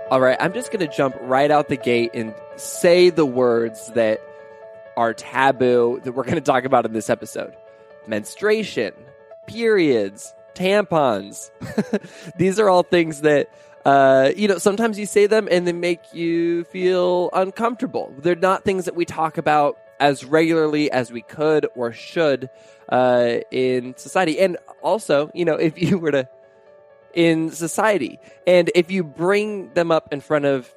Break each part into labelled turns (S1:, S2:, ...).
S1: All right, I'm just going to jump right out the gate and say the words that are taboo that we're going to talk about in this episode. Menstruation, periods, tampons. These are all things that, sometimes you say them and they make you feel uncomfortable. They're not things that we talk about as regularly as we could or should in society. And also, if you were to in society. And if you bring them up in front of,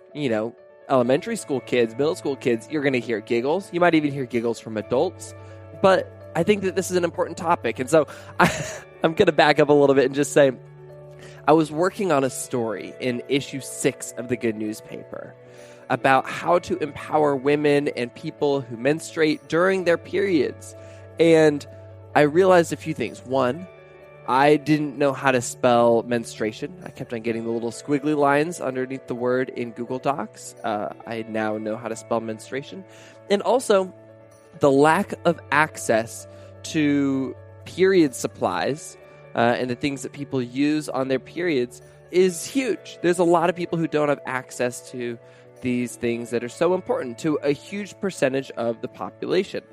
S1: elementary school kids, middle school kids, you're going to hear giggles. You might even hear giggles from adults. But I think that this is an important topic. And so I'm going to back up a little bit and just say, I was working on a story in issue 6 of the Good newspaper about how to empower women and people who menstruate during their periods. And I realized a few things. One, I didn't know how to spell menstruation. I kept on getting the little squiggly lines underneath the word in Google Docs. I now know how to spell menstruation. And also, the lack of access to period supplies and the things that people use on their periods is huge. There's a lot of people who don't have access to these things that are so important to a huge percentage of the population.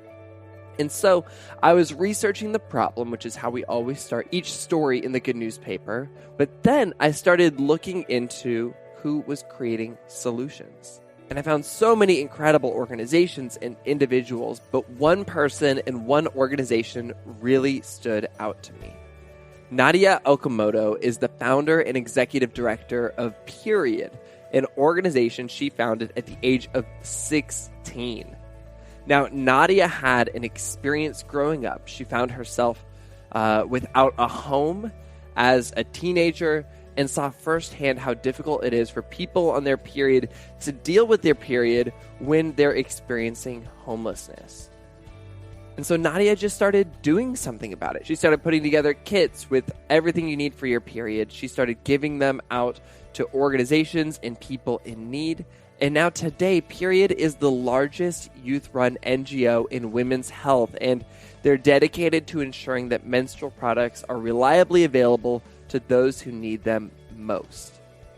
S1: And so I was researching the problem, which is how we always start each story in the Good newspaper. But then I started looking into who was creating solutions. And I found so many incredible organizations and individuals, but one person and one organization really stood out to me. Nadya Okamoto is the founder and executive director of Period, an organization she founded at the age of 16. Now, Nadya had an experience growing up. She found herself without a home as a teenager and saw firsthand how difficult it is for people on their period to deal with their period when they're experiencing homelessness. And so Nadya just started doing something about it. She started putting together kits with everything you need for your period. She started giving them out to organizations and people in need. And now today, Period is the largest youth-run NGO in women's health, and they're dedicated to ensuring that menstrual products are reliably available to those who need them most.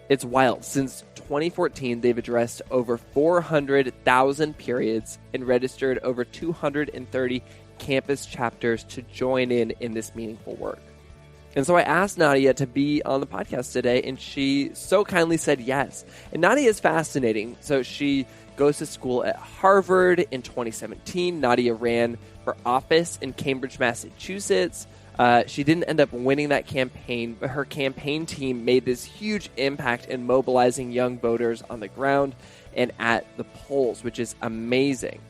S1: It's wild. Since 2014, they've addressed over 400,000 periods and registered over 230 campus chapters to join in this meaningful work. And so I asked Nadya to be on the podcast today, and she so kindly said yes. And Nadya is fascinating. So she goes to school at Harvard in 2017. Nadya ran for office in Cambridge, Massachusetts. She didn't end up winning that campaign, but her campaign team made this huge impact in mobilizing young voters on the ground and at the polls, which is amazing.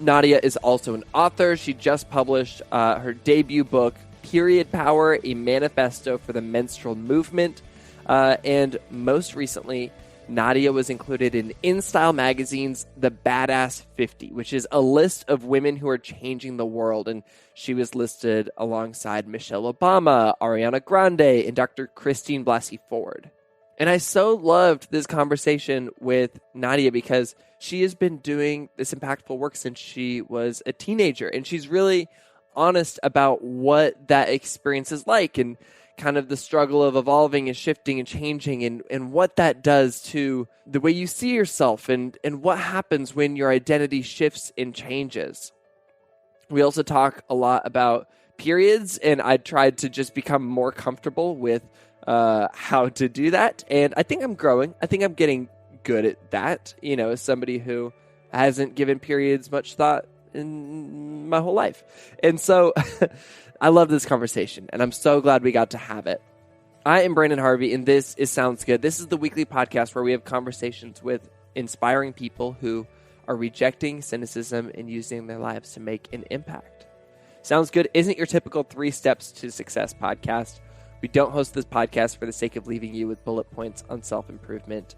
S1: Nadya is also an author. She just published her debut book, Period Power, a manifesto for the menstrual movement. And most recently, Nadya was included in InStyle magazine's The Badass 50, which is a list of women who are changing the world. And she was listed alongside Michelle Obama, Ariana Grande, and Dr. Christine Blasey Ford. And I so loved this conversation with Nadya because she has been doing this impactful work since she was a teenager. And she's really honest about what that experience is like and kind of the struggle of evolving and shifting and changing and what that does to the way you see yourself and what happens when your identity shifts and changes. We also talk a lot about periods, and I tried to just become more comfortable with how to do that. And I think I'm growing. I think I'm getting good at that, as somebody who hasn't given periods much thought in my whole life. And so I love this conversation, and I'm so glad we got to have it. I am Branden Harvey, and this is Sounds Good. This is the weekly podcast where we have conversations with inspiring people who are rejecting cynicism and using their lives to make an impact. Sounds Good isn't your typical 3 steps to success podcast. We don't host this podcast for the sake of leaving you with bullet points on self-improvement.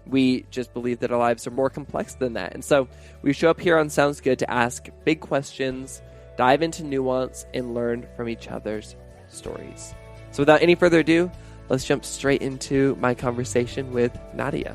S1: We just believe that our lives are more complex than that. And so we show up here on Sounds Good to ask big questions, dive into nuance, and learn from each other's stories. So without any further ado, let's jump straight into my conversation with Nadya.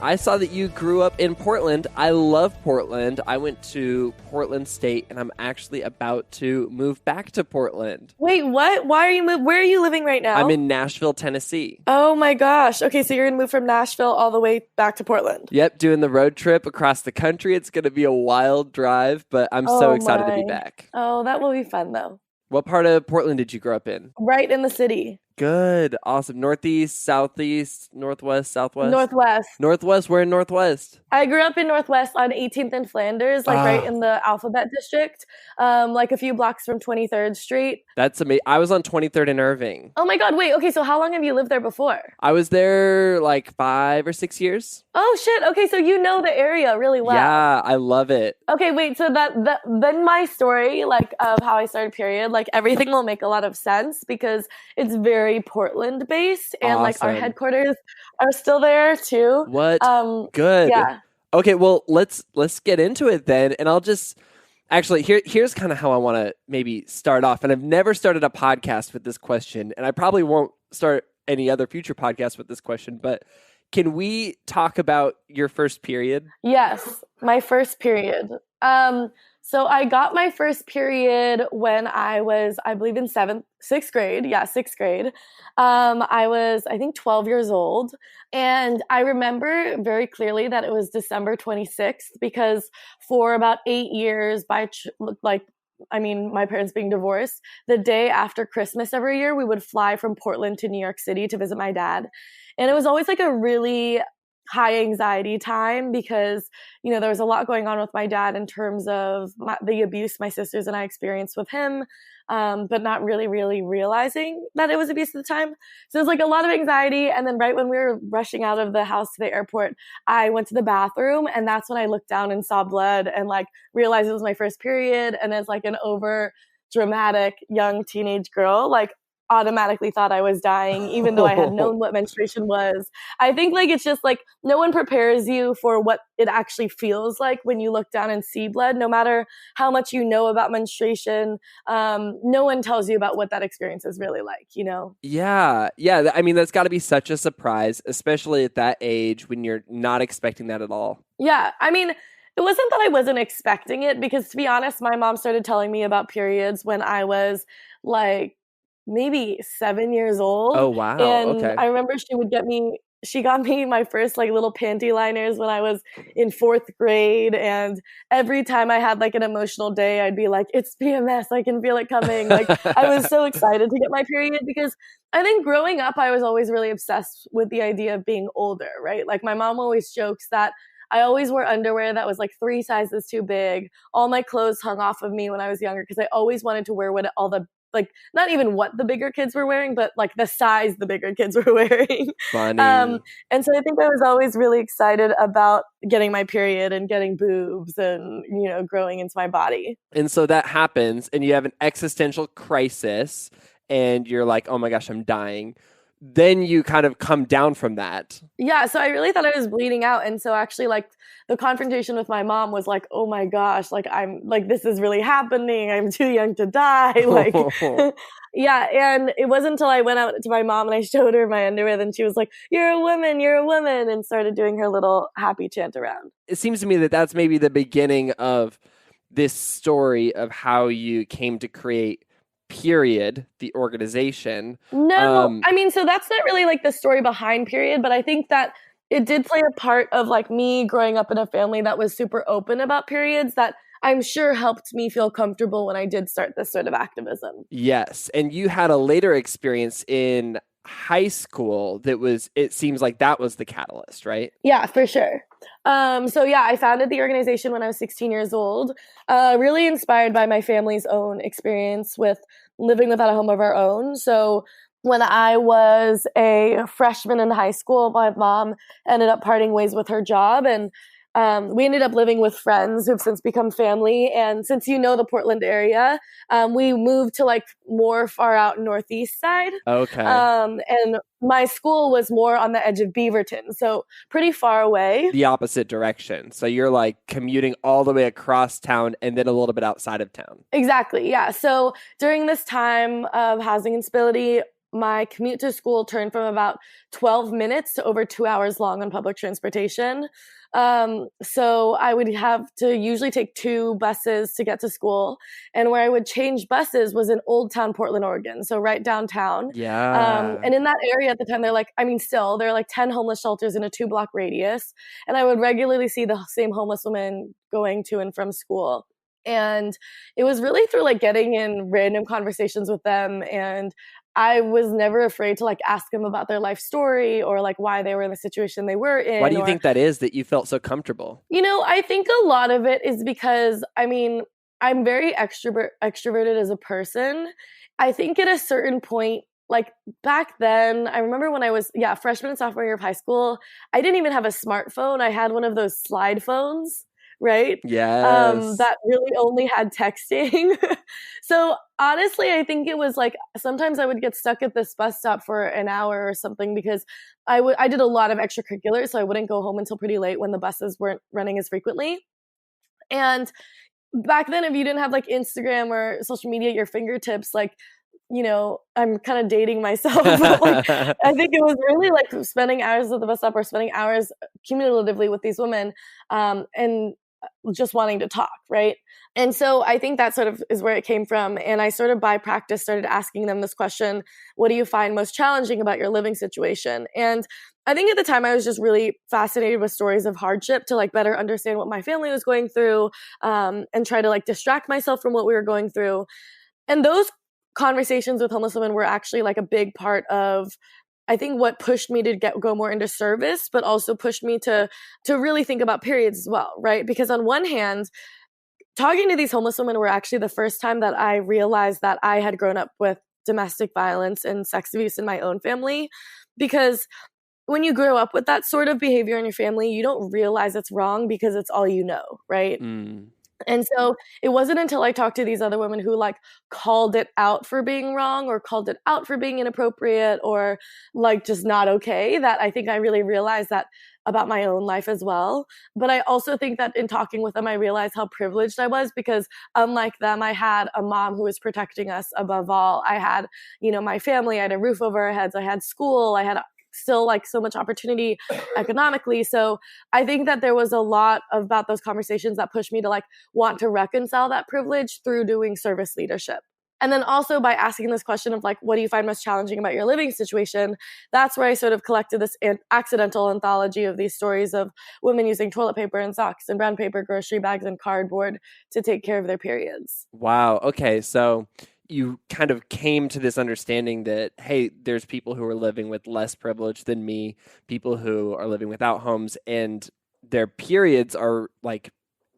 S1: I saw that you grew up in Portland. I love Portland. I went to Portland State, and I'm actually about to move back to Portland.
S2: Wait, what? Why are you where are you living right now?
S1: I'm in Nashville, Tennessee.
S2: Oh my gosh. Okay, so you're going to move from Nashville all the way back to Portland.
S1: Yep, doing the road trip across the country. It's going to be a wild drive, but I'm so excited to be back.
S2: Oh, that will be fun though.
S1: What part of Portland did you grow up in?
S2: Right in the city.
S1: Good. Awesome. Northeast, southeast, northwest, southwest?
S2: Northwest.
S1: Northwest? Where in Northwest?
S2: I grew up in Northwest on 18th and Flanders, like right in the Alphabet District, like a few blocks from 23rd Street.
S1: That's amazing. I was on 23rd and Irving.
S2: Oh my God. Wait. Okay. So how long have you lived there before?
S1: I was there like 5 or 6 years.
S2: Oh shit. Okay. So you know the area really well.
S1: Yeah. I love it.
S2: Okay. Wait. So then my story, like of how I started period, like everything will make a lot of sense because it's very Portland based and like our headquarters are still there too.
S1: What? Good.
S2: Yeah.
S1: Okay, well, let's get into it then. And I'll just actually here's kind of how I want to maybe start off. And I've never started a podcast with this question, and I probably won't start any other future podcast with this question, but can we talk about your first period?
S2: Yes, my first period. So I got my first period when I was, I believe, in sixth grade. Yeah, sixth grade. I was, I think, 12 years old. And I remember very clearly that it was December 26th because for about 8 years, my parents being divorced, the day after Christmas every year, we would fly from Portland to New York City to visit my dad. And it was always like a really high anxiety time because, you know, there was a lot going on with my dad in terms of the abuse my sisters and I experienced with him, but not really realizing that it was abuse at the time. So it was like a lot of anxiety. And then right when we were rushing out of the house to the airport, I went to the bathroom and that's when I looked down and saw blood and like realized it was my first period. And as like an over dramatic young teenage girl, like automatically thought I was dying, even though I had known what menstruation was. I think like it's just like no one prepares you for what it actually feels like when you look down and see blood, no matter how much you know about menstruation. No one tells you about what that experience is really like, you know?
S1: Yeah. I mean, that's got to be such a surprise, especially at that age when you're not expecting that at all.
S2: Yeah. I mean, it wasn't that I wasn't expecting it because, to be honest, my mom started telling me about periods when I was like maybe 7 years old.
S1: Oh, wow.
S2: And
S1: okay.
S2: I remember she got me my first like little panty liners when I was in 4th grade. And every time I had like an emotional day, I'd be like, it's PMS. I can feel it coming. Like I was so excited to get my period because I think growing up, I was always really obsessed with the idea of being older, right? Like my mom always jokes that I always wore underwear that was like 3 sizes too big. All my clothes hung off of me when I was younger because I always wanted to wear what all the like not even what the bigger kids were wearing, but like the size the bigger kids were wearing.
S1: Funny.
S2: And so I think I was always really excited about getting my period and getting boobs and, you know, growing into my body.
S1: And so that happens and you have an existential crisis and you're like, oh my gosh, I'm dying. Then you kind of come down from that.
S2: Yeah, so I really thought I was bleeding out. And so actually like the confrontation with my mom was like, oh my gosh, like I'm like, this is really happening. I'm too young to die. Like, yeah. And it wasn't until I went out to my mom and I showed her my underwear, then she was like, you're a woman, and started doing her little happy chant around.
S1: It seems to me that that's maybe the beginning of this story of how you came to create Period, the organization.
S2: No, I mean, so that's not really like the story behind Period, but I think that it did play a part of like me growing up in a family that was super open about periods that I'm sure helped me feel comfortable when I did start this sort of activism.
S1: Yes. And you had a later experience in high school it seems like that was the catalyst, right?
S2: Yeah, for sure. So yeah, I founded the organization when I was 16 years old, really inspired by my family's own experience with living without a home of our own. So when I was a freshman in high school, my mom ended up parting ways with her job, and we ended up living with friends who've since become family. And since you know the Portland area, we moved to like more far out northeast side.
S1: Okay.
S2: And my school was more on the edge of Beaverton, so pretty far away.
S1: The opposite direction. So you're like commuting all the way across town and then a little bit outside of town.
S2: Exactly, yeah. So during this time of housing instability, my commute to school turned from about 12 minutes to over 2 hours long on public transportation. So I would have to usually take 2 buses to get to school. And where I would change buses was in Old Town, Portland, Oregon. So right downtown.
S1: Yeah.
S2: And in that area at the time, there are like 10 homeless shelters in a 2-block radius. And I would regularly see the same homeless women going to and from school. And it was really through like getting in random conversations with them, and I was never afraid to like ask them about their life story or like why they were in the situation they were in.
S1: Why do you think that is, that you felt so comfortable?
S2: I think a lot of it is because, I'm very extroverted as a person. I think at a certain point, like back then, I remember when I was, freshman and sophomore year of high school, I didn't even have a smartphone. I had one of those slide phones, right?
S1: Yes.
S2: That really only had texting. So honestly, I think it was like sometimes I would get stuck at this bus stop for an hour or something because I did a lot of extracurriculars, so I wouldn't go home until pretty late when the buses weren't running as frequently. And back then, if you didn't have like Instagram or social media at your fingertips, like, I'm kind of dating myself, but like, I think it was really like spending hours at the bus stop or spending hours cumulatively with these women, and just wanting to talk, right? And so I think that sort of is where it came from. And I sort of by practice started asking them this question: what do you find most challenging about your living situation? And I think at the time I was just really fascinated with stories of hardship to like better understand what my family was going through, and try to like distract myself from what we were going through. And those conversations with homeless women were actually like a big part of, I think, what pushed me to go more into service, but also pushed me to really think about periods as well, right? Because on one hand, talking to these homeless women were actually the first time that I realized that I had grown up with domestic violence and sex abuse in my own family. Because when you grow up with that sort of behavior in your family, you don't realize it's wrong because it's all you know, right? And so it wasn't until I talked to these other women who like called it out for being wrong or called it out for being inappropriate or like just not okay that I think I really realized that about my own life as well. But I also think that in talking with them, I realized how privileged I was because unlike them, I had a mom who was protecting us above all. I had, my family, I had a roof over our heads, I had school, I had still like so much opportunity economically. So I think that there was a lot about those conversations that pushed me to like want to reconcile that privilege through doing service leadership. And then also by asking this question of like, what do you find most challenging about your living situation? That's where I sort of collected this accidental anthology of these stories of women using toilet paper and socks and brown paper, grocery bags, and cardboard to take care of their periods.
S1: Wow. Okay. So you kind of came to this understanding that, hey, there's people who are living with less privilege than me, people who are living without homes, and their periods are like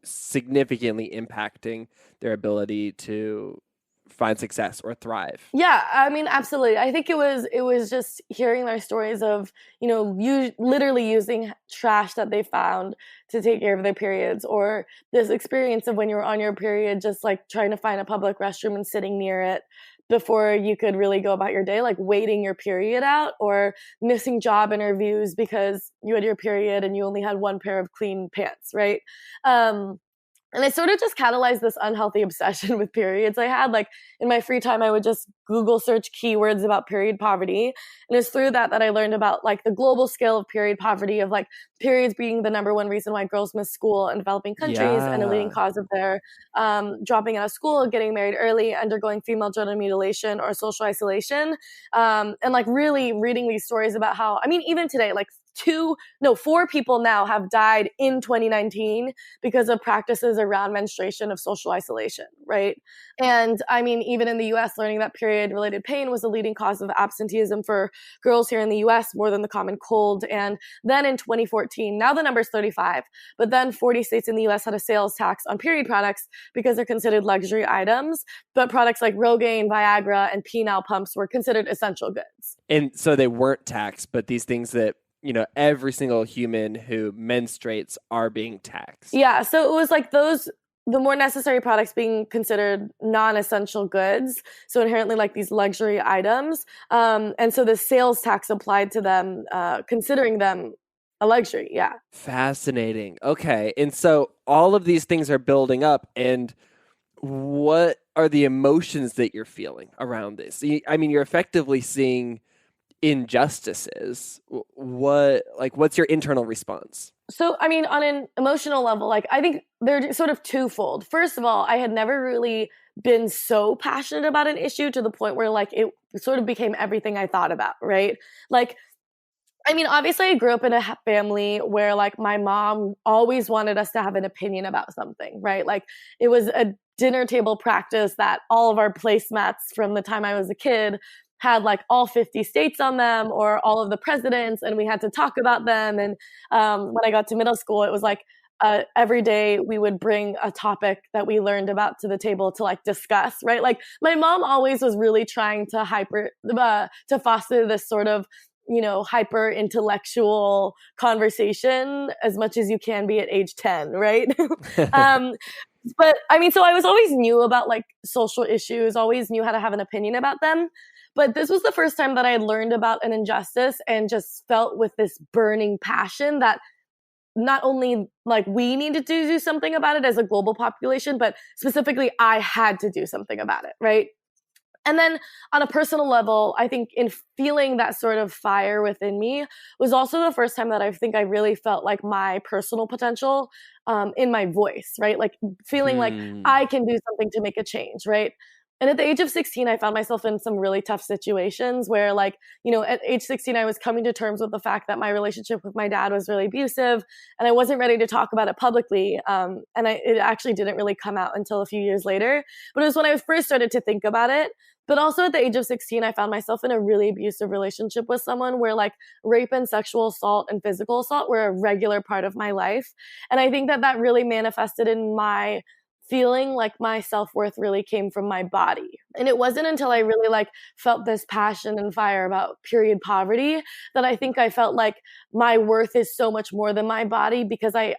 S1: significantly impacting their ability to find success or thrive.
S2: Yeah, absolutely. I think it was just hearing their stories of, literally using trash that they found to take care of their periods, or this experience of when you were on your period, just like trying to find a public restroom and sitting near it before you could really go about your day, like waiting your period out, or missing job interviews because you had your period and you only had one pair of clean pants, right? And it sort of just catalyzed this unhealthy obsession with periods I had. Like in my free time, I would just Google search keywords about period poverty. And it's through that I learned about like the global scale of period poverty, of like periods being the number one reason why girls miss school in developing countries and a leading cause of their dropping out of school, getting married early, undergoing female genital mutilation or social isolation. And like really reading these stories about how, even today, like 4 people now have died in 2019 because of practices around menstruation of social isolation, right? And even in the US, learning that period-related pain was the leading cause of absenteeism for girls here in the US, more than the common cold. And then in 2014, now the number's 35, but then 40 states in the US had a sales tax on period products because they're considered luxury items, but products like Rogaine, Viagra, and penile pumps were considered essential goods.
S1: And so they weren't taxed, but these things that every single human who menstruates are being taxed.
S2: Yeah, so it was like the more necessary products being considered non-essential goods, so inherently like these luxury items. And so the sales tax applied to them, considering them a luxury, yeah.
S1: Fascinating. Okay, and so all of these things are building up, and what are the emotions that you're feeling around this? I mean, you're effectively seeing injustices. What's your internal response?
S2: So, I mean, on an emotional level, like, I think they're sort of twofold. First of all, I had never really been so passionate about an issue to the point where, like, it sort of became everything I thought about, right? Like, I mean, obviously, I grew up in a family where, like, my mom always wanted us to have an opinion about something, right? Like, it was a dinner table practice that all of our placemats from the time I was a kid had, like, all 50 states on them or all of the presidents, and we had to talk about them. And when I got to middle school, it was like every day we would bring a topic that we learned about to the table to, like, discuss, right? Like, my mom always was really trying to to foster this sort of, you know, hyper intellectual conversation as much as you can be at age 10, right? But I mean, so I was always knew about, like, social issues, always knew how to have an opinion about them. But this was the first time that I had learned about an injustice and just felt with this burning passion that not only, like, we needed to do something about it as a global population, but specifically I had to do something about it, right? And then on a personal level, I think in feeling that sort of fire within me was also the first time that I think I really felt like my personal potential in my voice, right? Like, feeling like I can do something to make a change, right? And at the age of 16, I found myself in some really tough situations where, like, you know, at age 16, I was coming to terms with the fact that my relationship with my dad was really abusive, and I wasn't ready to talk about it publicly. It actually didn't really come out until a few years later. But it was when I first started to think about it. But also at the age of 16, I found myself in a really abusive relationship with someone where, like, rape and sexual assault and physical assault were a regular part of my life. And I think that that really manifested in my feeling like my self-worth really came from my body. And it wasn't until I really, like, felt this passion and fire about period poverty that I think I felt like my worth is so much more than my body, because I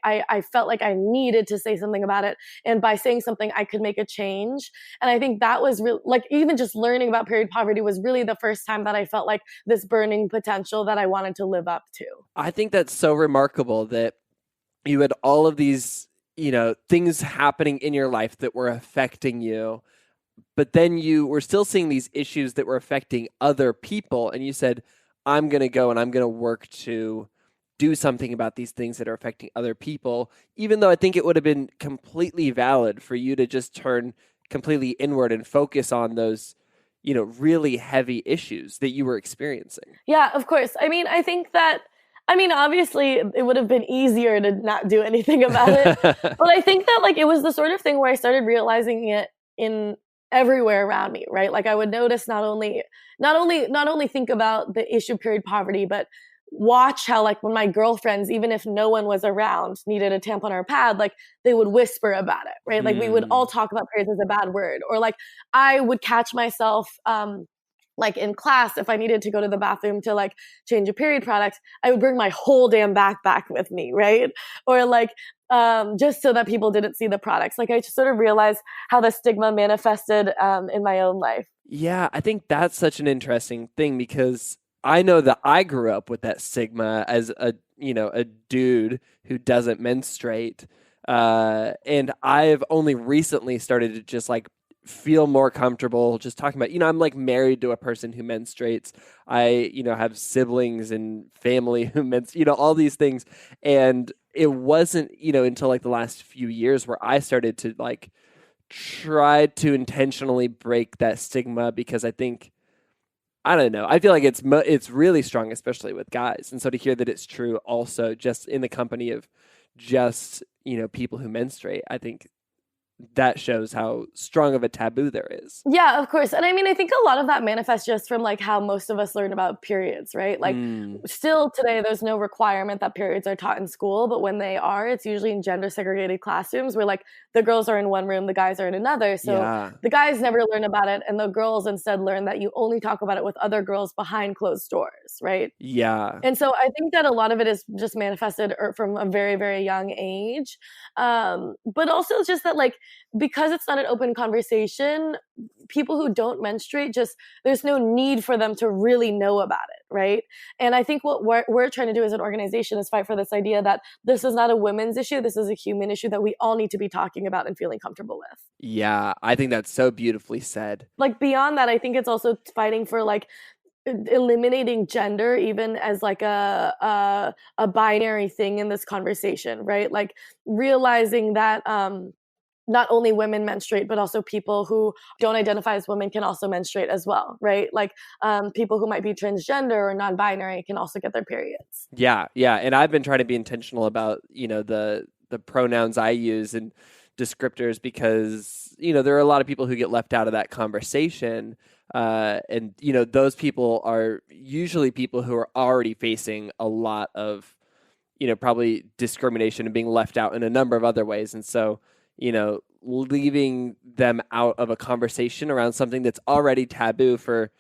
S2: felt like I needed to say something about it. And by saying something, I could make a change. And I think that was really, like, even just learning about period poverty was really the first time that I felt like this burning potential that I wanted to live up to.
S1: I think that's so remarkable that you had all of these, you know, things happening in your life that were affecting you, but then you were still seeing these issues that were affecting other people. And you said, I'm going to go and I'm going to work to do something about these things that are affecting other people, even though I think it would have been completely valid for you to just turn completely inward and focus on those, you know, really heavy issues that you were experiencing.
S2: Yeah, of course. I mean, I think that, I mean, obviously it would have been easier to not do anything about it. But I think that, like, it was the sort of thing where I started realizing it in everywhere around me, right? Like, I would notice not only think about the issue of period poverty, but watch how, like, when my girlfriends, even if no one was around, needed a tampon or a pad, like, they would whisper about it, right? Like, we would all talk about periods as a bad word. Or, like, I would catch myself like, in class, if I needed to go to the bathroom to, like, change a period product, I would bring my whole damn backpack with me, right? Or, like, just so that people didn't see the products. Like, I just sort of realized how the stigma manifested in my own life.
S1: Yeah, I think that's such an interesting thing, because I know that I grew up with that stigma as a, you know, a dude who doesn't menstruate. And I've only recently started to just, like, feel more comfortable just talking about, you know, I'm, like, married to a person who menstruates. I, you know, have siblings and family who you know, all these things. And it wasn't, you know, until, like, the last few years where I started to, like, try to intentionally break that stigma, because I think, I don't know, I feel like it's really strong, especially with guys. And so to hear that it's true also just in the company of just, you know, people who menstruate, I think that shows how strong of a taboo there is.
S2: Yeah, of course. And I mean, I think a lot of that manifests just from, like, how most of us learn about periods, right? Like, still today, there's no requirement that periods are taught in school, but when they are, it's usually in gender segregated classrooms where, like, the girls are in one room, the guys are in another. So the guys never learn about it, and the girls instead learn that you only talk about it with other girls behind closed doors, right?
S1: Yeah.
S2: And so I think that a lot of it is just manifested from a very, very young age. But also just that, like, because it's not an open conversation, people who don't menstruate, there's no need for them to really know about it, right? And I think what we're trying to do as an organization is fight for this idea that this is not a women's issue, this is a human issue that we all need to be talking about and feeling comfortable with.
S1: Yeah, I think that's so beautifully said.
S2: Like beyond that, I think it's also fighting for like eliminating gender even as like a binary thing in this conversation, right? Like realizing that not only women menstruate, but also people who don't identify as women can also menstruate as well, right? Like people who might be transgender or non-binary can also get their periods.
S1: Yeah, yeah, and I've been trying to be intentional about the pronouns I use and descriptors because there are a lot of people who get left out of that conversation. And those people are usually people who are already facing a lot of probably discrimination and being left out in a number of other ways. And so leaving them out of a conversation around something that's already taboo for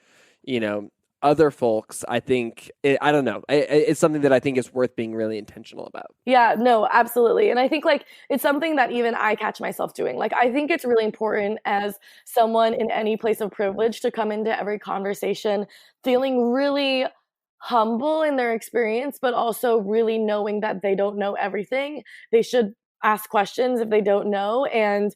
S1: other folks, I think I don't know, it's something that I think is worth being really intentional about.
S2: Yeah, no, absolutely. And I think like it's something that even I catch myself doing. Like I think it's really important as someone in any place of privilege to come into every conversation feeling really humble in their experience, but also really knowing that they don't know everything. They should ask questions if they don't know, and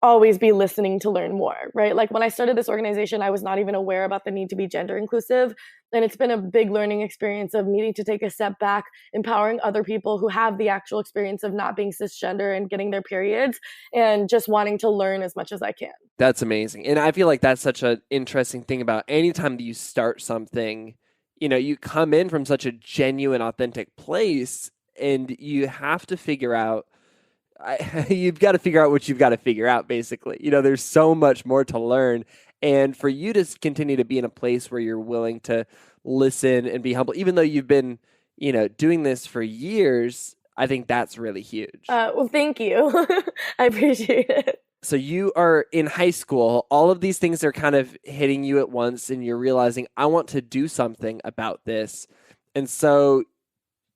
S2: always be listening to learn more, right? Like when I started this organization, I was not even aware about the need to be gender inclusive. And it's been a big learning experience of needing to take a step back, empowering other people who have the actual experience of not being cisgender and getting their periods, and just wanting to learn as much as I can.
S1: That's amazing. And I feel like that's such an interesting thing about anytime that you start something, you come in from such a genuine, authentic place, and you have to figure out you've got to figure out what you've got to figure out, basically. There's so much more to learn. And for you to continue to be in a place where you're willing to listen and be humble, even though you've been, doing this for years, I think that's really huge.
S2: Well, thank you. I appreciate it.
S1: So you are in high school. All of these things are kind of hitting you at once, and you're realizing, I want to do something about this. And so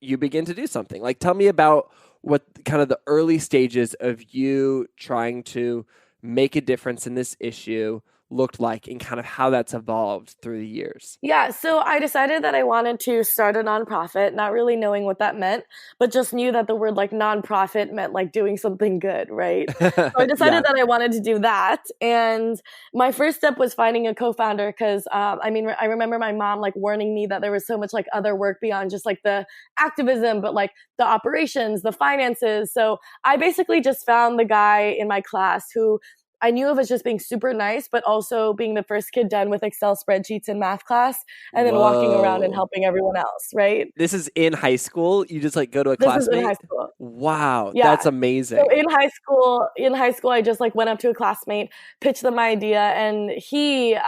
S1: you begin to do something. Like, tell me about what kind of the early stages of you trying to make a difference in this issue looked like and kind of how that's evolved through the years.
S2: Yeah, so I decided that I wanted to start a nonprofit, not really knowing what that meant, but just knew that the word like nonprofit meant like doing something good, right? So I decided that I wanted to do that. And my first step was finding a co-founder because, I remember my mom like warning me that there was so much like other work beyond just like the activism, but like the operations, the finances. So I basically just found the guy in my class who I knew of as just being super nice, but also being the first kid done with Excel spreadsheets in math class and then walking around and helping everyone else, right?
S1: This is in high school? You just like go to a classmate?
S2: This is in high school.
S1: Wow, yeah. That's amazing.
S2: So in high school, I just like went up to a classmate, pitched them my idea, and he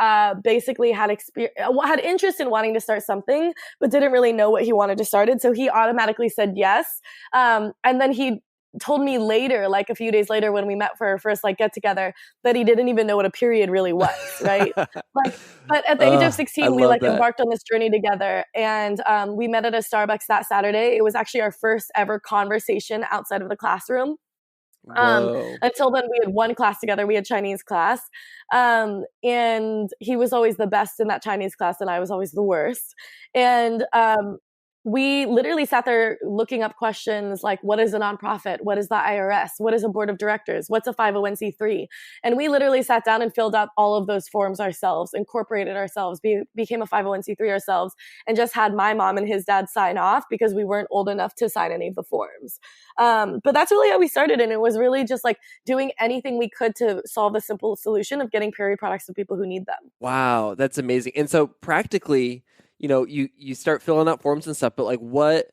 S2: basically had interest in wanting to start something, but didn't really know what he wanted to start it. So he automatically said yes. And then he told me later, like a few days later when we met for our first like get together, that he didn't even know what a period really was, right? But at the age of 16, we like embarked on this journey together, and we met at a Starbucks that Saturday. It was actually our first ever conversation outside of the classroom. Until then, we had one class together. We had Chinese class, and he was always the best in that Chinese class, and I was always the worst. And we literally sat there looking up questions like, what is a nonprofit? What is the IRS? What is a board of directors? What's a 501c3? And we literally sat down and filled out all of those forms ourselves, incorporated ourselves, became a 501c3 ourselves, and just had my mom and his dad sign off because we weren't old enough to sign any of the forms. But that's really how we started. And it was really just like doing anything we could to solve the simple solution of getting period products to people who need them.
S1: Wow, that's amazing. And so practically, you start filling out forms and stuff, but like what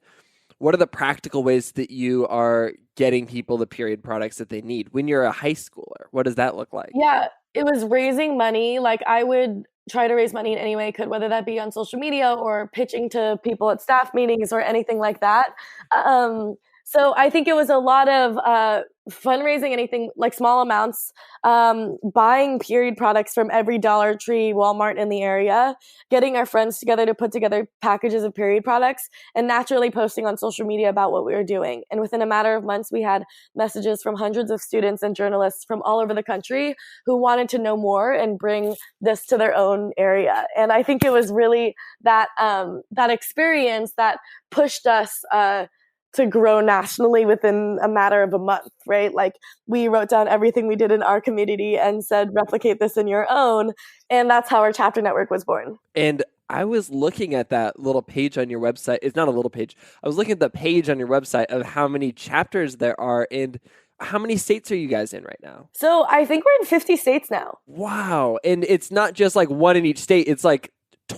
S1: are the practical ways that you are getting people the period products that they need when you're a high schooler? What does that look like?
S2: Yeah, it was raising money. Like I would try to raise money in any way I could, whether that be on social media or pitching to people at staff meetings or anything like that. So I think it was a lot of fundraising, anything like small amounts, buying period products from every Dollar Tree, Walmart in the area, getting our friends together to put together packages of period products, and naturally posting on social media about what we were doing. And within a matter of months, we had messages from hundreds of students and journalists from all over the country who wanted to know more and bring this to their own area. And I think it was really that experience that pushed us to grow nationally within a matter of a month, right? Like, we wrote down everything we did in our community and said, replicate this in your own. And that's how our chapter network was born.
S1: And I was looking at that little page on your website. It's not a little page. I was looking at the page on your website of how many chapters there are. And how many states are you guys in right now?
S2: So I think we're in 50 states now.
S1: Wow. And it's not just like one in each state. It's like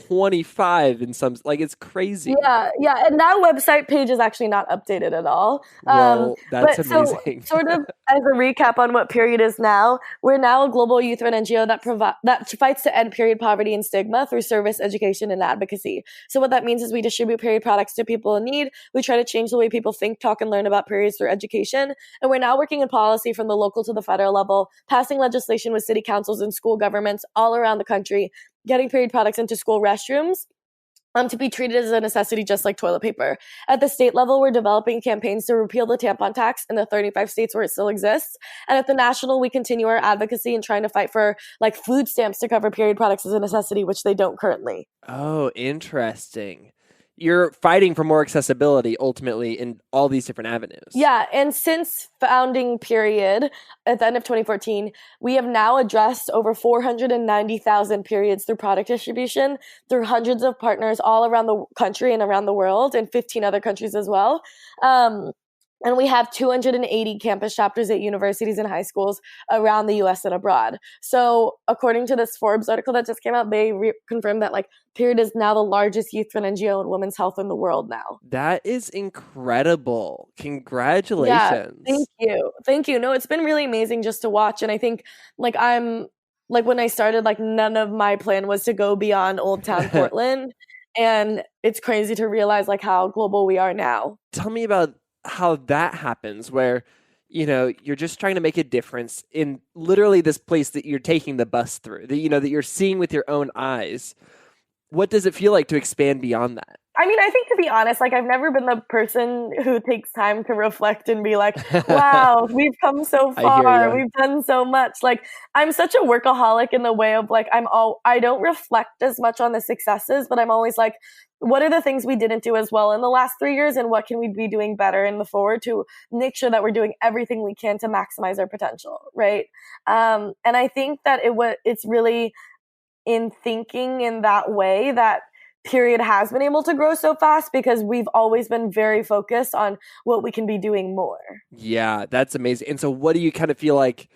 S1: 25 in some, like, it's crazy.
S2: Yeah. And that website page is actually not updated at all.
S1: Well, that's amazing.
S2: So, sort of as a recap on what Period is now, we're now a global youth-run NGO that fights to end period poverty and stigma through service, education, and advocacy. So what that means is we distribute period products to people in need. We try to change the way people think, talk, and learn about periods through education. And we're now working in policy from the local to the federal level, passing legislation with city councils and school governments all around the country, getting period products into school restrooms to be treated as a necessity, just like toilet paper. At the state level, we're developing campaigns to repeal the tampon tax in the 35 states where it still exists. And at the national, we continue our advocacy and trying to fight for like food stamps to cover period products as a necessity, which they don't currently.
S1: Oh, interesting. You're fighting for more accessibility ultimately in all these different avenues.
S2: Yeah. And since founding Period at the end of 2014, we have now addressed over 490,000 periods through product distribution through hundreds of partners all around the country and around the world, and 15 other countries as well. And we have 280 campus chapters at universities and high schools around the U.S. and abroad. So according to this Forbes article that just came out, they confirmed that like Period is now the largest youth-run NGO in women's health in the world now.
S1: That is incredible. Congratulations.
S2: Yeah, thank you. No, it's been really amazing just to watch. And I think like when I started, like none of my plan was to go beyond Old Town Portland. And it's crazy to realize like how global we are now.
S1: Tell me about how that happens, where, you know, you're just trying to make a difference in literally this place that you're taking the bus through, that, you know, that you're seeing with your own eyes. What does it feel like to expand beyond that?
S2: I mean, I think, to be honest, like I've never been the person who takes time to reflect and be like, wow, we've come so far. We've done so much. Like, I'm such a workaholic in the way of like, I don't reflect as much on the successes, but I'm always like, what are the things we didn't do as well in the last 3 years, and what can we be doing better in the forward to make sure that we're doing everything we can to maximize our potential, right? And I think that it's really in thinking in that way that Period has been able to grow so fast, because we've always been very focused on what we can be doing more.
S1: Yeah, that's amazing. And so what do you kind of feel like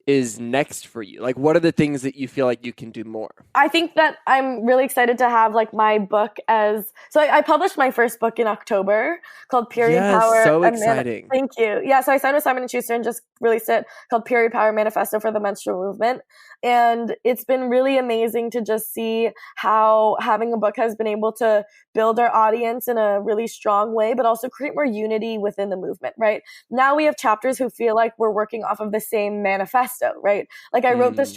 S1: is next for you? Like, what are the things that you feel like you can do more?
S2: I think that I'm really excited to have like my book so I published my first book in October called Period Power.
S1: So exciting.
S2: Thank you. Yeah, so I signed with Simon & Schuster and just released it, called Period Power Manifesto for the Menstrual Movement. And it's been really amazing to just see how having a book has been able to build our audience in a really strong way, but also create more unity within the movement, right? Now we have chapters who feel like we're working off of the same manifesto, right? Like I wrote this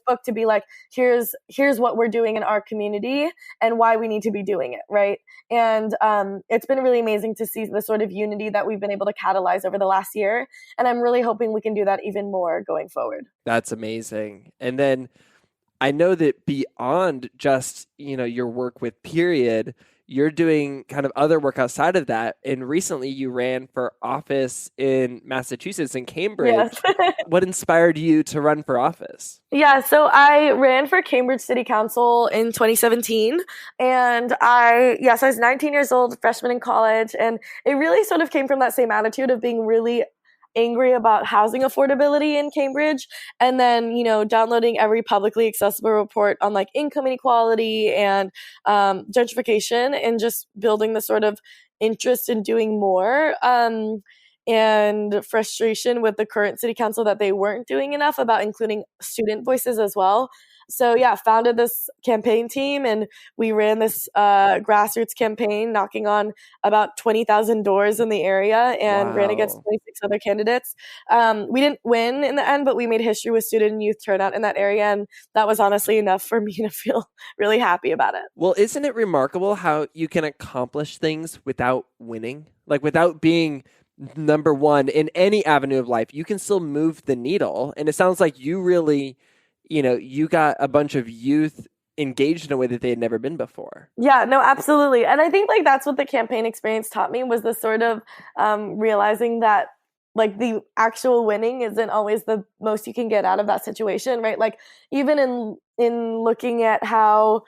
S2: book to be like, here's what we're doing in our community and why we need to be doing it, right? And it's been really amazing to see the sort of unity that we've been able to catalyze over the last year. And I'm really hoping we can do that even more going forward.
S1: That's amazing. And then I know that beyond just, you know, your work with Period, you're doing kind of other work outside of that. And recently you ran for office in Massachusetts, in Cambridge.
S2: Yes.
S1: What inspired you to run for office?
S2: Yeah, so I ran for Cambridge City Council in 2017. And I was 19 years old, freshman in college. And it really sort of came from that same attitude of being really angry about housing affordability in Cambridge, and then, you know, downloading every publicly accessible report on like income inequality and gentrification, and just building the sort of interest in doing more. and frustration with the current city council that they weren't doing enough about including student voices as well. So yeah, founded this campaign team, and we ran this grassroots campaign, knocking on about 20,000 doors in the area, and ran against 26 other candidates. We didn't win in the end, but we made history with student and youth turnout in that area, and that was honestly enough for me to feel really happy about it.
S1: Well, isn't it remarkable how you can accomplish things without winning? Like without being number one in any avenue of life, you can still move the needle. And it sounds like you really, you got a bunch of youth engaged in a way that they had never been before.
S2: Yeah, no, absolutely. And I think like that's what the campaign experience taught me, was the sort of realizing that like the actual winning isn't always the most you can get out of that situation, right? Like even in looking at how,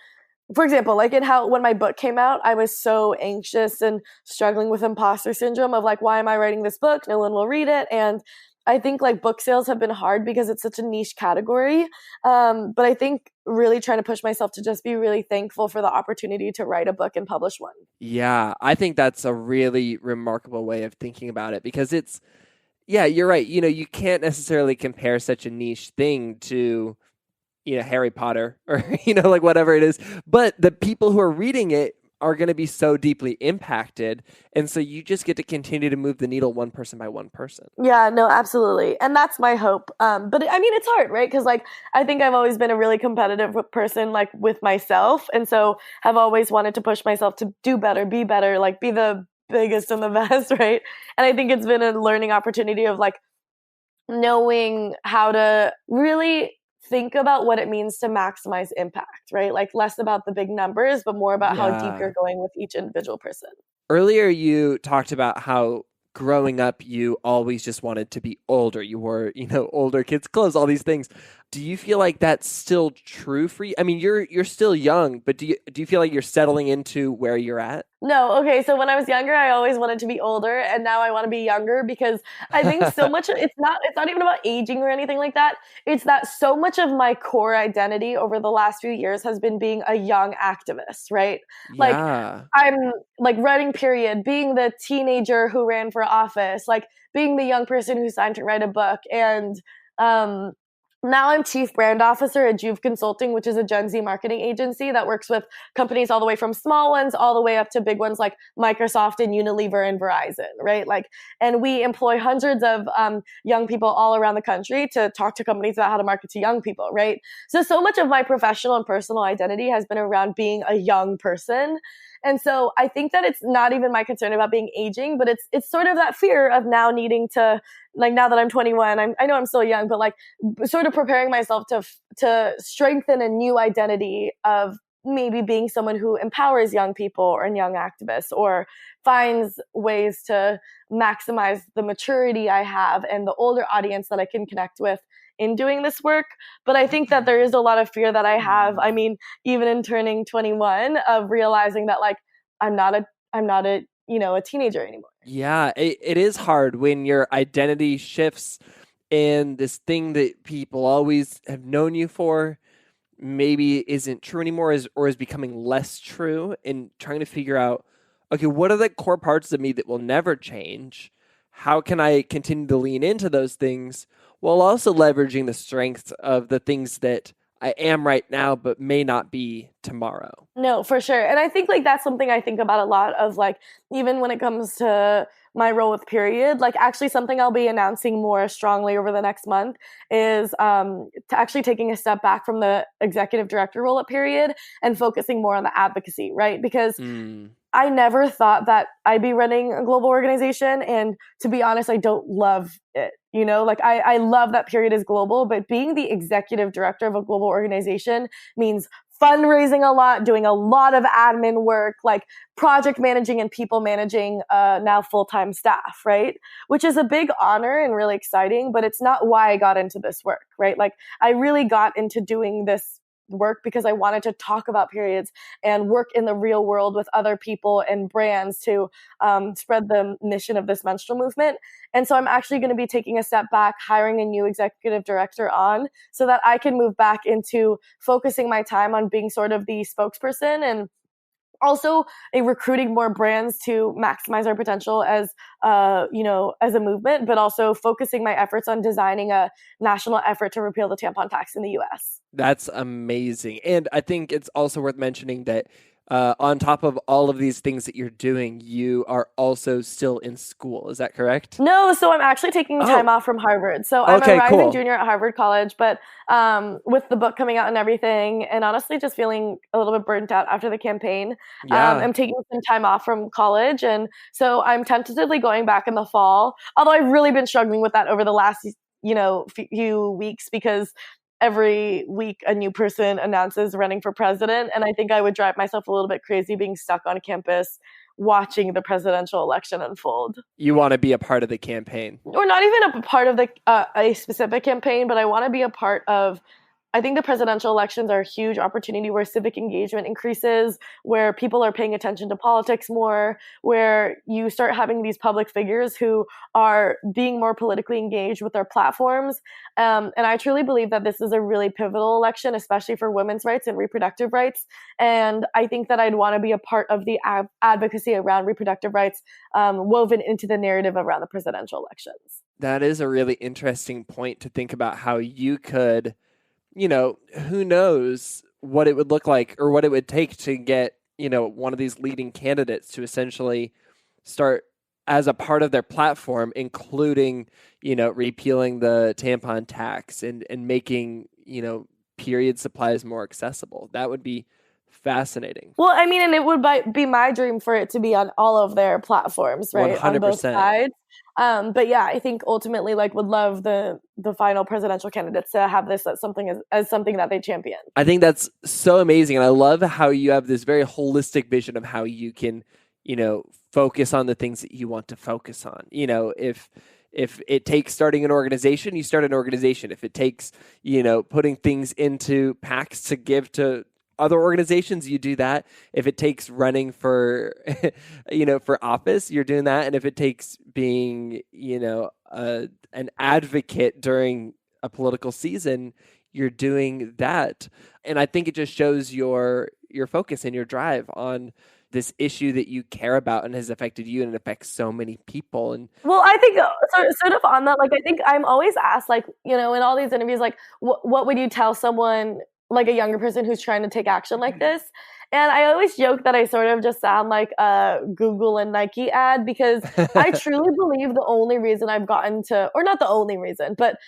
S2: for example, like in how when my book came out, I was so anxious and struggling with imposter syndrome of like, why am I writing this book? No one will read it. And I think like book sales have been hard because it's such a niche category. But I think really trying to push myself to just be really thankful for the opportunity to write a book and publish one.
S1: Yeah, I think that's a really remarkable way of thinking about it, because yeah, you're right. You can't necessarily compare such a niche thing to, Harry Potter or, like whatever it is. But the people who are reading it are going to be so deeply impacted. And so you just get to continue to move the needle one person by one person.
S2: Yeah, no, absolutely. And that's my hope. But I mean, it's hard, right? Because like, I think I've always been a really competitive person, like with myself. And so have always wanted to push myself to do better, like be the biggest and the best, right? And I think it's been a learning opportunity of like knowing how to really think about what it means to maximize impact, right? Like less about the big numbers, but more about how deep you're going with each individual person.
S1: Earlier, you talked about how growing up, you always just wanted to be older. You wore, older kids' clothes, all these things. Do you feel like that's still true for you? I mean, you're still young, but do you feel like you're settling into where you're at?
S2: No. Okay. So when I was younger, I always wanted to be older, and now I want to be younger, because I think so much, it's not even about aging or anything like that. It's that so much of my core identity over the last few years has been being a young activist, right?
S1: Yeah.
S2: Like I'm like writing period, being the teenager who ran for office, like being the young person who signed to write a book. And now I'm chief brand officer at Juve Consulting, which is a Gen Z marketing agency that works with companies all the way from small ones all the way up to big ones like Microsoft and Unilever and Verizon, right? Like, and we employ hundreds of young people all around the country to talk to companies about how to market to young people, right? So much of my professional and personal identity has been around being a young person. And so I think that it's not even my concern about being aging, but it's sort of that fear of now needing to, like, now that I'm 21, I know I'm still young, but like sort of preparing myself to strengthen a new identity of maybe being someone who empowers young people and young activists, or finds ways to maximize the maturity I have and the older audience that I can connect with in doing this work. But I think that there is a lot of fear that I have. I mean, even in turning 21, of realizing that like I'm not a a teenager anymore.
S1: Yeah, it is hard when your identity shifts and this thing that people always have known you for maybe isn't true anymore, or is becoming less true, and trying to figure out, okay, what are the core parts of me that will never change? How can I continue to lean into those things while also leveraging the strengths of the things that I am right now, but may not be tomorrow?
S2: No, for sure. And I think like that's something I think about a lot, of like, even when it comes to my role with Period, like actually something I'll be announcing more strongly over the next month is to actually taking a step back from the executive director role at Period and focusing more on the advocacy, right? Because I never thought that I'd be running a global organization. And to be honest, I don't love it. Like I love that Period is global, but being the executive director of a global organization means fundraising a lot, doing a lot of admin work, like project managing and people managing now full-time staff, right? Which is a big honor and really exciting, but it's not why I got into this work, right? Like I really got into doing this work because I wanted to talk about periods and work in the real world with other people and brands to spread the mission of this menstrual movement. And so I'm actually going to be taking a step back, hiring a new executive director on, so that I can move back into focusing my time on being sort of the spokesperson and also recruiting more brands to maximize our potential as as a movement, but also focusing my efforts on designing a national effort to repeal the tampon tax in the US.
S1: That's amazing. And I think it's also worth mentioning that on top of all of these things that you're doing, you are also still in school. Is that correct?
S2: No, so I'm actually taking time off from Harvard. So I'm a rising junior at Harvard College, but with the book coming out and everything, and honestly just feeling a little bit burnt out after the campaign, I'm taking some time off from college. And so I'm tentatively going back in the fall, although I've really been struggling with that over the last few weeks, because every week a new person announces running for president, and I think I would drive myself a little bit crazy being stuck on campus watching the presidential election unfold.
S1: You want to be a part of the campaign,
S2: or not even a part of the a specific campaign, but I want to be a part of. I think the presidential elections are a huge opportunity where civic engagement increases, where people are paying attention to politics more, where you start having these public figures who are being more politically engaged with their platforms. And I truly believe that this is a really pivotal election, especially for women's rights and reproductive rights. And I think that I'd want to be a part of the advocacy around reproductive rights woven into the narrative around the presidential elections.
S1: That is a really interesting point to think about, how you could, who knows what it would look like or what it would take to get, one of these leading candidates to essentially start as a part of their platform, including, repealing the tampon tax and making, period supplies more accessible. That would be fascinating.
S2: Well, I mean, and it would be my dream for it to be on all of their platforms, right?
S1: 100%.
S2: On both sides. But yeah, I think ultimately, would love the final presidential candidates to have this as something that they champion.
S1: I think that's so amazing, and I love how you have this very holistic vision of how you can, focus on the things that you want to focus on. If it takes starting an organization, you start an organization. If it takes, putting things into PACs to give to other organizations, you do that. If it takes running for, for office, you're doing that. And if it takes being, an advocate during a political season, you're doing that. And I think it just shows your focus and your drive on this issue that you care about and has affected you and it affects so many people. And
S2: well, I think sort of on that, I think I'm always asked, in all these interviews, what would you tell someone, a younger person who's trying to take action like this? And I always joke that I sort of just sound like a Google and Nike ad, because I truly believe the only reason I've gotten to, or not the only reason, but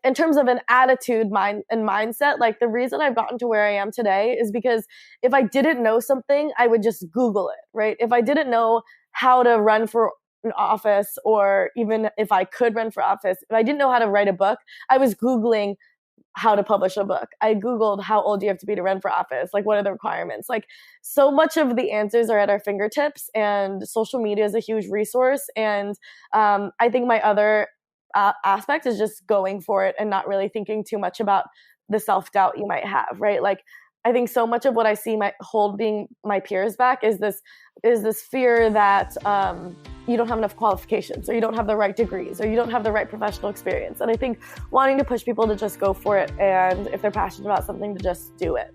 S2: in terms of an attitude, mindset, the reason I've gotten to where I am today is because if I didn't know something, I would just Google it, right? If I didn't know how to run for an office, or even if I could run for office, if I didn't know how to write a book, I was Googling how to publish a book. I Googled how old do you have to be to run for office? What are the requirements? So much of the answers are at our fingertips, and social media is a huge resource. And I think my other aspect is just going for it and not really thinking too much about the self-doubt you might have, right? I think so much of what I see holding my peers back is this fear that you don't have enough qualifications, or you don't have the right degrees, or you don't have the right professional experience. And I think wanting to push people to just go for it, and if they're passionate about something, to just do it.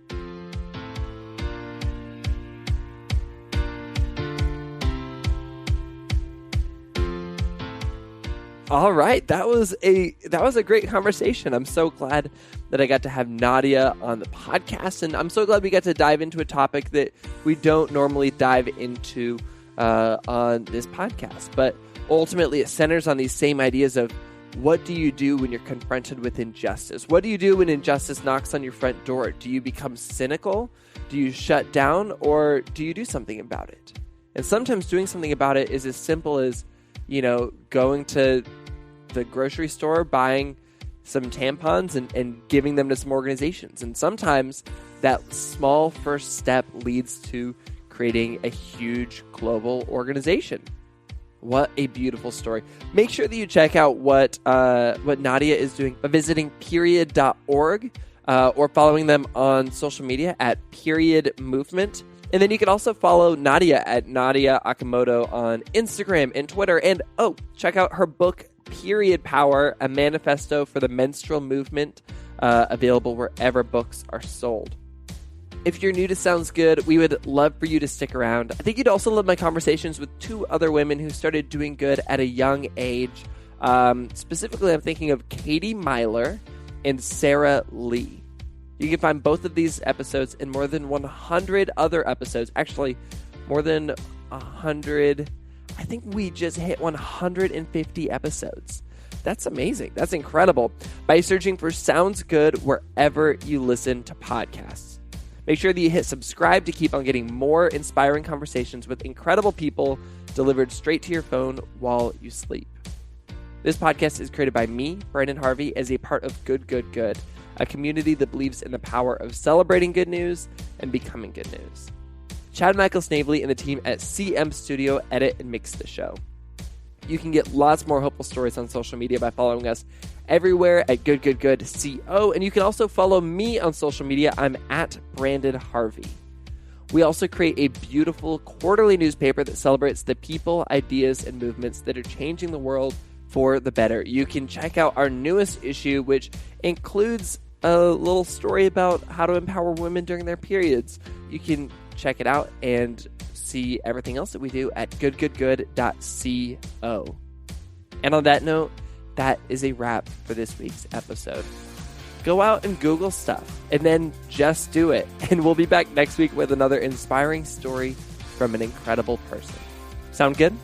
S1: All right, that was a great conversation. I'm so glad that I got to have Nadya on the podcast, and I'm so glad we got to dive into a topic that we don't normally dive into on this podcast. But ultimately, it centers on these same ideas of, what do you do when you're confronted with injustice? What do you do when injustice knocks on your front door? Do you become cynical? Do you shut down, or do you do something about it? And sometimes doing something about it is as simple as, going to the grocery store, buying some tampons and giving them to some organizations. And sometimes that small first step leads to creating a huge global organization. What a beautiful story. Make sure that you check out what Nadya is doing by visiting period.org or following them on social media at Period Movement. And then you can also follow Nadya at Nadya Okamoto on Instagram and Twitter. And check out her book, Period Power, a manifesto for the menstrual movement, available wherever books are sold. If you're new to Sounds Good, we would love for you to stick around. I think you'd also love my conversations with two other women who started doing good at a young age. Specifically, I'm thinking of Katie Myler and Sarah Lee. You can find both of these episodes in more than 100 other episodes. Actually, more than 100. I think we just hit 150 episodes. That's amazing. That's incredible. By searching for Sounds Good wherever you listen to podcasts. Make sure that you hit subscribe to keep on getting more inspiring conversations with incredible people delivered straight to your phone while you sleep. This podcast is created by me, Branden Harvey, as a part of Good, Good, Good, a community that believes in the power of celebrating good news and becoming good news. Chad Michael Snavely and the team at CM Studio edit and mix the show. You can get lots more hopeful stories on social media by following us everywhere at Good, Good, Good CO, and you can also follow me on social media. I'm at Branden Harvey. We also create a beautiful quarterly newspaper that celebrates the people, ideas, and movements that are changing the world for the better. You can check out our newest issue, which includes a little story about how to empower women during their periods. You can check it out and see everything else that we do at goodgoodgood.co. And on that note, that is a wrap for this week's episode. Go out and Google stuff, and then just do it. And we'll be back next week with another inspiring story from an incredible person. Sound good?